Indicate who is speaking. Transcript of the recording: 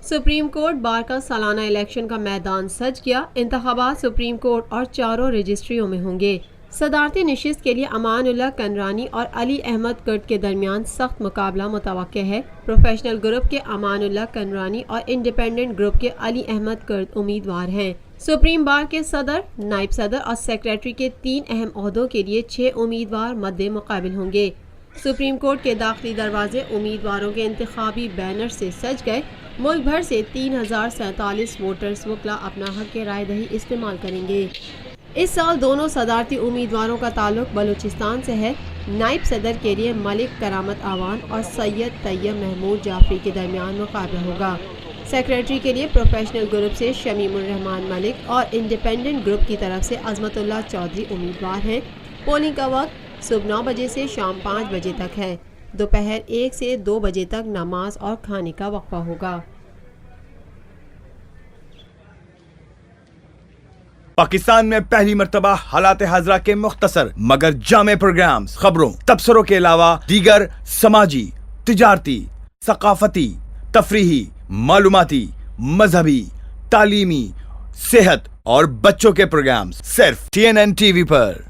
Speaker 1: Supreme court bar का सालाना election का मैदान सज गया। इंतखाबात सुप्रीम कोर्ट और चारों रजिस्ट्रियों में होंगे। सदारती नशिस्त के लिए अमानुल्लाह कनरानी और अली अहमद कर्द के दरमियान सख्त मुकाबला मुतवक्के है। प्रोफेशनल ग्रुप के अमानुल्लाह कनरानी और इंडिपेंडेंट ग्रुप के अली अहमद कर्द उम्मीदवार हैं। सुप्रीम बार के सदर, नायब सदर और सेक्रेटरी के 3 अहम ओहदों के लिए 6 उम्मीदवार मद्दे मुकाबिल होंगे। सुप्रीम कोर्ट के दाखिली दरवाजे उम्मीदवारों के इंतखाबी बैनर से सज गए। मुल्क भर से 3047 वोटर्स वकला अपना हक राय दही इस्तेमाल करेंगे। इस साल दोनों सदारती उम्मीदवारों का ताल्लुक बलूचिस्तान से है। नायब सदर के लिए मलिक करामत आवान और सैयद तैयब महमूद जाफरी के दरमियान मुकाबला होगा। सेक्रेटरी के लिए प्रोफेशनल ग्रुप से शमीमुर रहमान मलिक और इंडिपेंडेंट ग्रुप की तरफ से अजमतुल्लाह चौधरी उम्मीदवार हैं। पोलिंग का वक्त सुबह 9 बजे से शाम 5 बजे तक है। दोपहर 1 से 2 बजे तक नमाज और खाने का वक्फा होगा।
Speaker 2: पाकिस्तान में पहली मर्तबा हालात हाजरा के मुख्तसर मगर जामे प्रोग्राम्स, खबरों, तबसरों के अलावा दीगर समाजी, तिजारती, सकाफती, तफरीही, मालूमाती, मजहबी, तालीमी, सेहत और बच्चों के प्रोग्राम्स सिर्फ TNN TV पर।